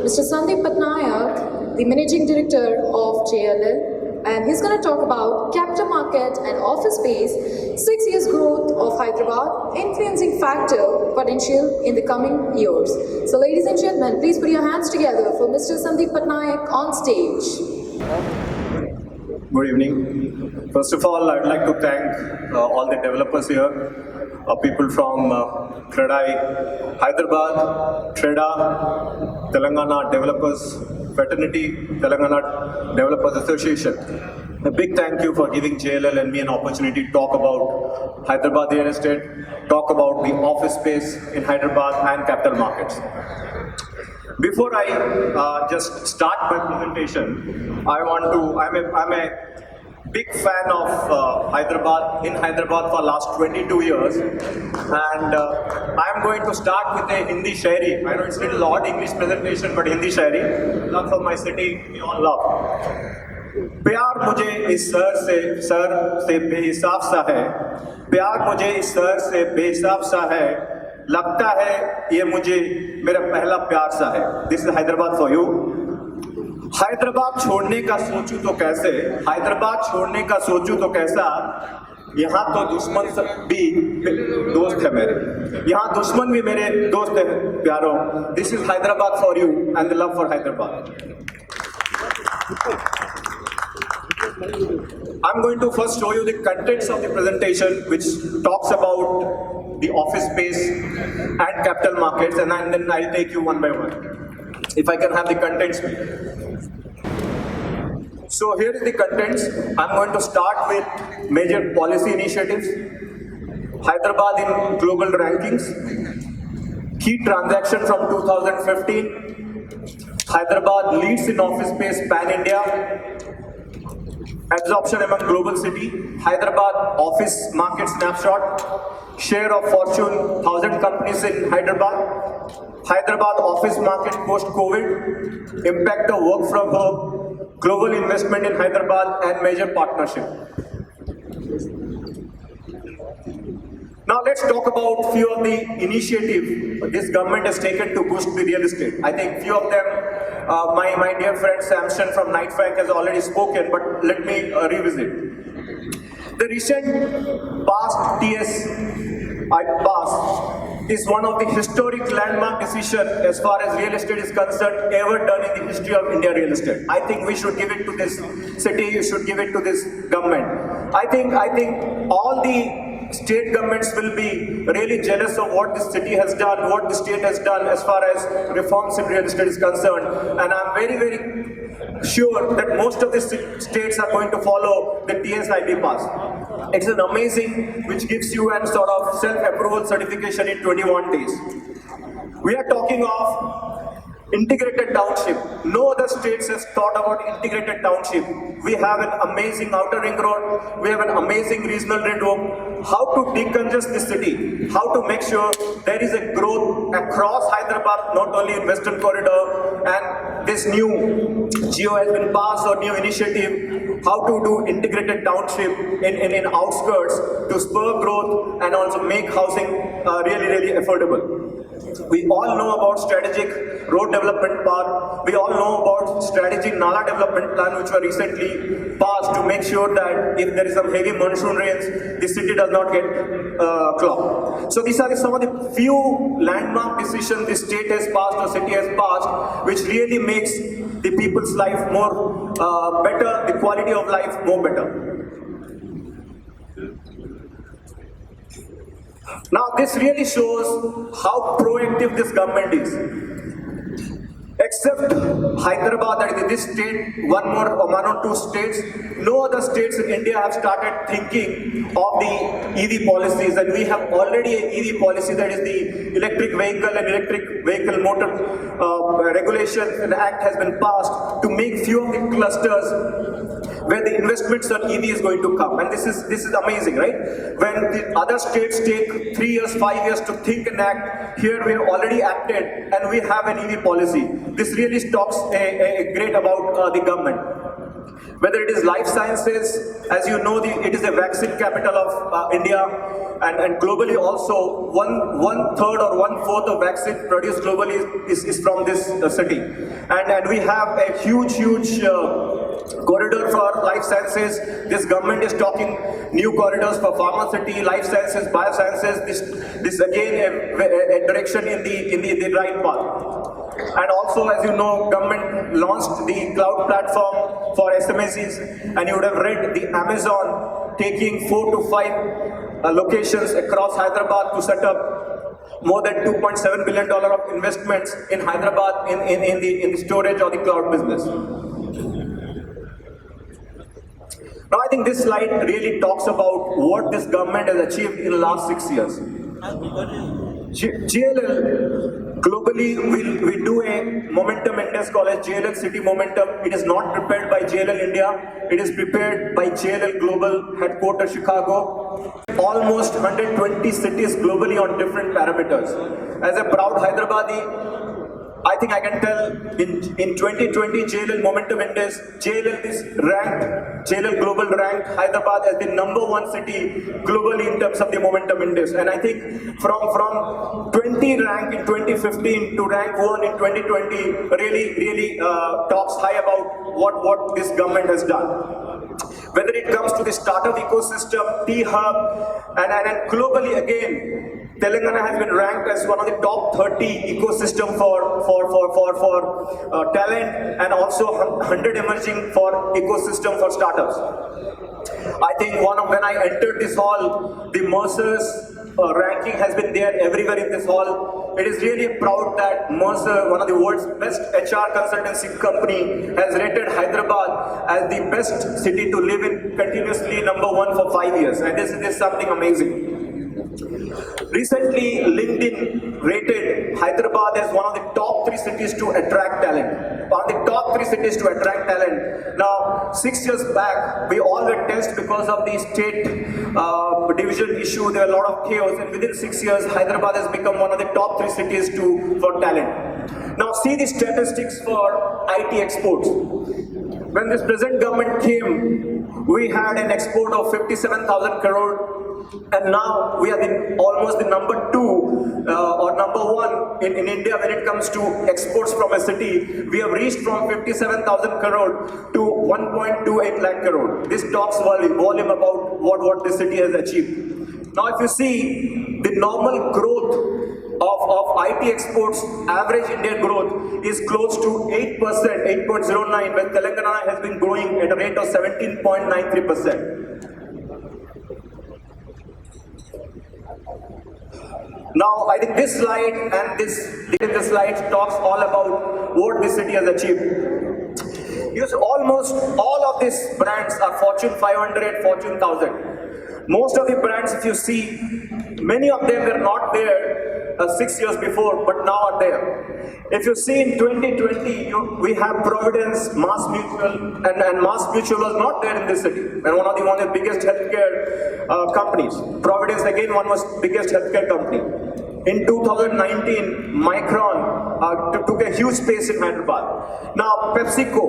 Mr. Sandeep Patnaik, the Managing Director of JLL, and he's going to talk about capital market and office space, 6 years growth of Hyderabad, influencing factor potential in the coming years. So ladies and gentlemen, please put your hands together for Mr. Sandeep Patnaik on stage. Good evening. First of all, I'd like to thank all the developers here, people from CREDAI, Hyderabad, TREDA, Telangana Developers Fraternity, Telangana Developers Association. A big thank you for giving JLL and me an opportunity to talk about Hyderabad real estate, talk about the office space in Hyderabad and capital markets. Before I just start my presentation, I'm a big fan of Hyderabad, in Hyderabad for last 22 years, and I'm going to start with a Hindi shairi. I know it's a little odd English presentation, but Hindi shairi, love for my city, we all love. प्यार मुझे इस sir से बेहिसाब सा है, प्यार मुझे इस sir से बेहिसाब सा है, लगता है ये मुझे मेरा पहला प्यार सा है. This is Hyderabad for you. Hyderabad छोड़ने का सोचूं तो कैसे, हैदराबाद छोड़ने का सोचूं तो कैसा, यहाँ तो दुश्मन भी दोस्त है मेरे, यहाँ दुश्मन भी मेरे दोस्त है प्यारों. This is Hyderabad for you and the love for Hyderabad. I'm going to first show you the contents of the presentation, which talks about the office space and capital markets, and then I'll take you one by one. If I can have the contents. So here is the contents. I'm going to start with major policy initiatives, Hyderabad in global rankings, key transaction from 2015, Hyderabad leads in office space pan-India, absorption among global city, Hyderabad office market snapshot, share of Fortune 1000 companies in Hyderabad, Hyderabad office market post-COVID, impact of work from home, global investment in Hyderabad and major partnership. Now let's talk about few of the initiatives this government has taken to boost the real estate. I think few of them, my dear friend Samson from Knight Frank has already spoken, but let me revisit. The recent past TS passed is one of the historic landmark decisions as far as real estate is concerned ever done in the history of India real estate. I think we should give it to this city, you should give it to this government. I think all the state governments will be really jealous of what this city has done, what the state has done as far as reforms in real estate is concerned. And I'm very, very sure that most of the states are going to follow the TSIP pass. It's an amazing, which gives you a sort of self-approval certification in 21 days. We are talking of integrated township. No other states has thought about integrated township. We have an amazing outer ring road, we have an amazing regional ring road. How to decongest the city, how to make sure there is a growth across Hyderabad, not only in Western Corridor, and this new GEO has been passed or new initiative, how to do integrated township in outskirts to spur growth and also make housing really affordable. We all know about strategic road development plan. We all know about strategic Nala development plan, which were recently passed to make sure that if there is some heavy monsoon rains, the city does not get clogged. So these are some of the few landmark decisions the state has passed or city has passed, which really makes the people's life more better, the quality of life more better. Now this really shows how proactive this government is. Except Hyderabad, that is this state, one or two states, no other states in India have started thinking of the EV policies, and we have already an EV policy, that is the electric vehicle and electric vehicle motor regulation and act has been passed to make few of the clusters where the investments on EV is going to come. And this is amazing, right? When the other states take 3 years, 5 years to think and act, here we have already acted and we have an EV policy. This really talks great about the government. Whether it is life sciences, as you know, it is the vaccine capital of India, and globally also, one third or 1/4 of vaccine produced globally is from this city. And we have a huge corridor for life sciences. This government is talking new corridors for pharmaceutical, life sciences, biosciences. This again a direction in the right path. And also, as you know, government launched the cloud platform for SMEs, and you would have read the Amazon taking 4 to 5 locations across Hyderabad to set up more than $2.7 billion of investments in Hyderabad in the storage or the cloud business. Now, I think this slide really talks about what this government has achieved in the last 6 years. JLL globally will do a momentum index called as JLL City Momentum. It is not prepared by JLL India. It is prepared by JLL Global Headquarters Chicago. Almost 120 cities globally on different parameters. As a proud Hyderabadi, I think I can tell in 2020 JLL Momentum Index, JLL Global ranked Hyderabad as the #1 city globally in terms of the Momentum Index. And I think from 20 rank in 2015 to rank 1 in 2020 really talks high about what this government has done. Whether it comes to the startup ecosystem, T-Hub, and globally again, Telangana has been ranked as one of the top 30 ecosystem for talent, and also 100 emerging for ecosystem for startups. I think when I entered this hall, the Mercer's ranking has been there everywhere in this hall. It is really proud that Mercer, one of the world's best HR consultancy company, has rated Hyderabad as the best city to live in continuously #1 for 5 years, and this is something amazing. Recently, LinkedIn rated Hyderabad as one of the top 3 cities to attract talent. One of the top 3 cities to attract talent. Now, 6 years back, we all were tensed because of the state division issue. There were a lot of chaos, and within 6 years, Hyderabad has become one of the top 3 cities for talent. Now, see the statistics for IT exports. When this present government came, we had an export of 57,000 crore. And now we are almost the #2 or #1 in India when it comes to exports from a city. We have reached from 57,000 crore to 1.28 lakh crore. This talks volume about what this city has achieved. Now, if you see the normal growth of IT exports, average Indian growth is close to 8%, 8.09, when Telangana has been growing at a rate of 17.93%. Now, I think this slide and this slide talks all about what this city has achieved. Yes, almost all of these brands are Fortune 500, Fortune 1000. Most of the brands, if you see, many of them were not there 6 years before, but now are there. If you see in 2020, we have Providence, Mass Mutual, and Mass Mutual was not there in this city, and one of the biggest healthcare companies. Providence again, one was biggest healthcare company. In 2019, Micron took a huge space in Hyderabad. Now, PepsiCo,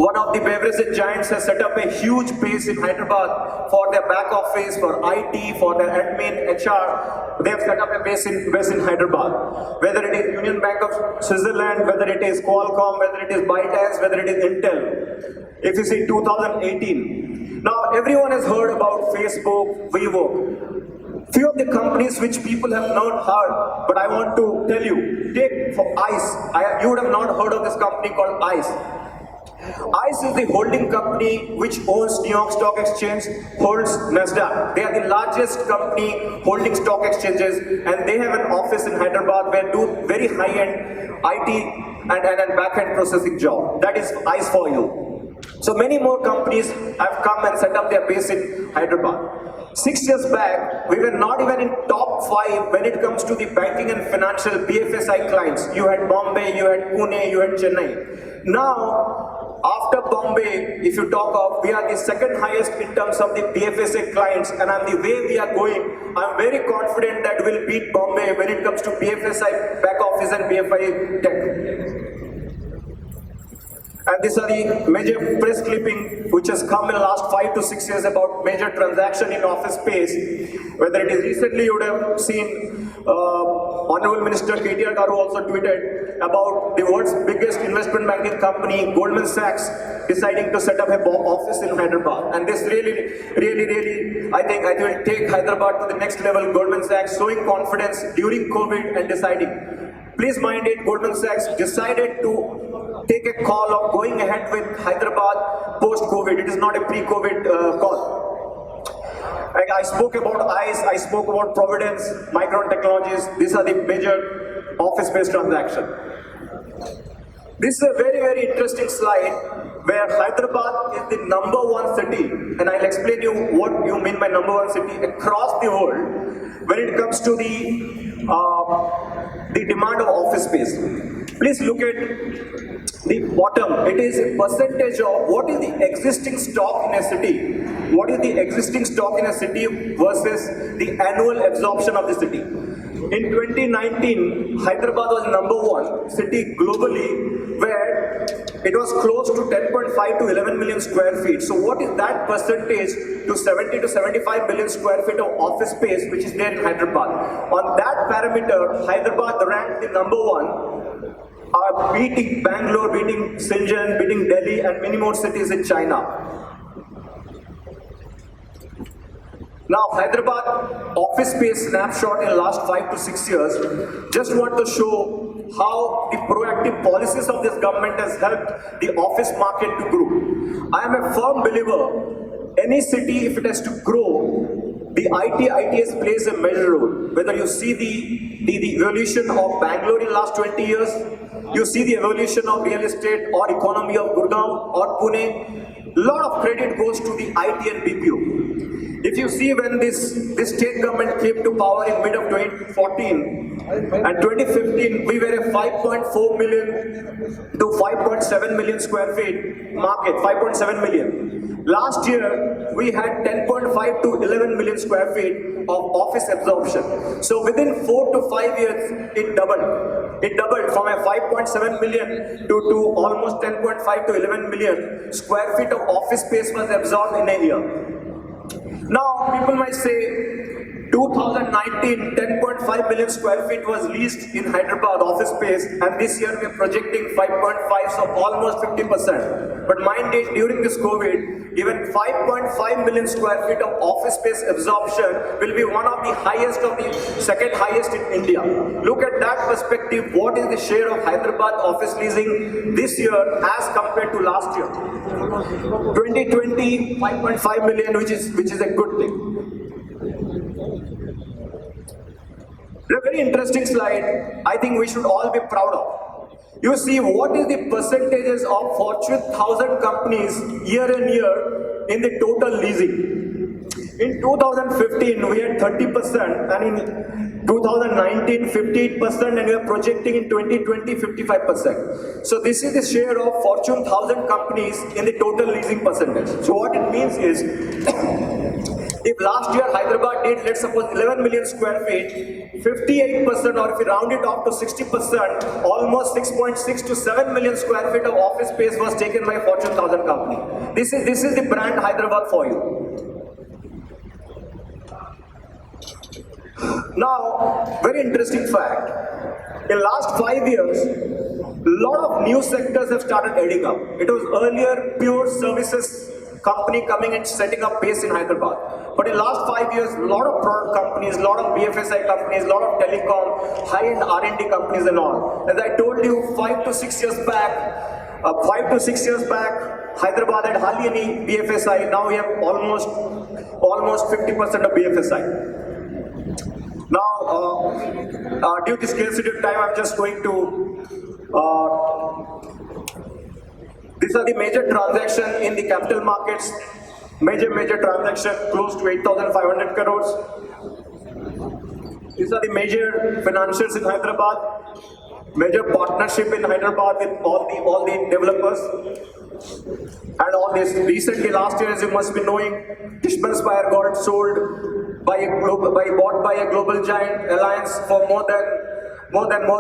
one of the beverage giants, has set up a huge base in Hyderabad for their back office, for IT, for their admin, HR. They have set up a base in Hyderabad. Whether it is Union Bank of Switzerland, whether it is Qualcomm, whether it is ByteDance, whether it is Intel. If you see 2018. Now, everyone has heard about Facebook, Vivo. Few of the companies which people have not heard, but I want to tell you, take for ICE. You would have not heard of this company called ICE. ICE is the holding company which owns New York Stock Exchange, holds Nasdaq. They are the largest company holding stock exchanges, and they have an office in Hyderabad where do very high-end IT and back-end processing job. That is ICE for you. So many more companies have come and set up their base in Hyderabad. 6 years back, we were not even in top 5 when it comes to the banking and financial BFSI clients. You had Bombay, you had Pune, you had Chennai. Now, after Bombay, if you talk of, we are the second highest in terms of the BFSI clients, and on the way we are going, I'm very confident that we'll beat Bombay when it comes to BFSI back office and BFI tech. And these are the major press clipping which has come in the last 5 to 6 years about major transaction in office space. Whether it is recently, you would have seen Honorable Minister KTR Garu also tweeted about the world's biggest investment banking company, Goldman Sachs, deciding to set up an office in Hyderabad. And this really, I think it will take Hyderabad to the next level. Goldman Sachs showing confidence during COVID and deciding. Please mind it, Goldman Sachs decided to take a call of going ahead with Hyderabad post-COVID. It is not a pre-COVID call. I spoke about ICE, I spoke about Providence, Micron Technologies. These are the major office-based transactions. This is a very interesting slide where Hyderabad is the #1 city, and I'll explain you what you mean by #1 city across the world when it comes to the demand of office space. Please look at the bottom. It is a percentage of what is the existing stock in a city. What is the existing stock in a city versus the annual absorption of the city. In 2019, Hyderabad was #1 city globally, where it was close to 10.5 to 11 million square feet. So what is that percentage to 70 to 75 million square feet of office space which is there in Hyderabad? On that parameter, Hyderabad ranked the #1, beating Bangalore, beating Shenzhen, beating Delhi and many more cities in China. Now, Hyderabad office space snapshot in the last 5 to 6 years, just want to show how the proactive policies of this government has helped the office market to grow. I am a firm believer, any city, if it has to grow, the ITS plays a major role. Whether you see the evolution of Bangalore in the last 20 years, you see the evolution of real estate or economy of Gurgaon or Pune, lot of credit goes to the IT and BPO. If you see when this state government came to power in mid of 2014 and 2015, we were a 5.4 million to 5.7 million square feet market, 5.7 million. Last year, we had 10.5 to 11 million square feet of office absorption. So within 4 to 5 years, it doubled. It doubled from a 5.7 million to almost 10.5 to 11 million square feet of office space was absorbed in a year. Now, people might say, 2019, 10.5 million square feet was leased in Hyderabad office space, and this year we are projecting 5.5, so almost 50%. But mind it, during this COVID, even 5.5 million square feet of office space absorption will be one of the highest of the second highest in India. Look at that perspective, what is the share of Hyderabad office leasing this year as compared to last year? 2020, 5.5 million, which is a good thing. A very interesting slide, I think we should all be proud of. You see what is the percentages of Fortune 1000 companies year on year in the total leasing. In 2015, we had 30%, and in 2019, 58%, and we are projecting in 2020, 55%. So this is the share of Fortune 1000 companies in the total leasing percentage. So what it means is, if last year Hyderabad did, let's suppose 11 million square feet, 58%, or if we round it off to 60%, almost 6.6 to 7 million square feet of office space was taken by Fortune 1000 company. This is the brand Hyderabad for you. Now, very interesting fact. In last 5 years, a lot of new sectors have started adding up. It was earlier pure services company coming and setting up base in Hyderabad. But in last 5 years, a lot of product companies, a lot of BFSI companies, a lot of telecom, high-end R&D companies and all. As I told you, 5 to 6 years back, Hyderabad had hardly any BFSI. Now we have almost 50% of BFSI. Now, due to scarcity of time, I'm just going to these are the major transactions in the capital markets. Major transaction close to 8,500 crores. These are the major financials in Hyderabad. Major partnership in Hyderabad with all the developers. And all this recently, last year, as you must be knowing, Tishman Spire got sold bought by a global giant alliance for more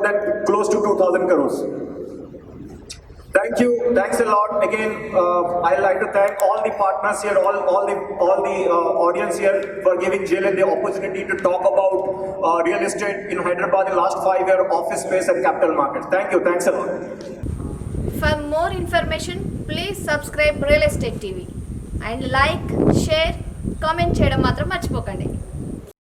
than close to 2,000 crores. Thank you. Thanks a lot. Again, I'd like to thank all the partners here, all the audience here for giving JLL the opportunity to talk about real estate in Hyderabad in last 5 year office space and capital markets. Thank you. Thanks a lot. For more information, please subscribe Real Estate TV and like, share, comment చేయడం మాత్రం మర్చిపోకండి.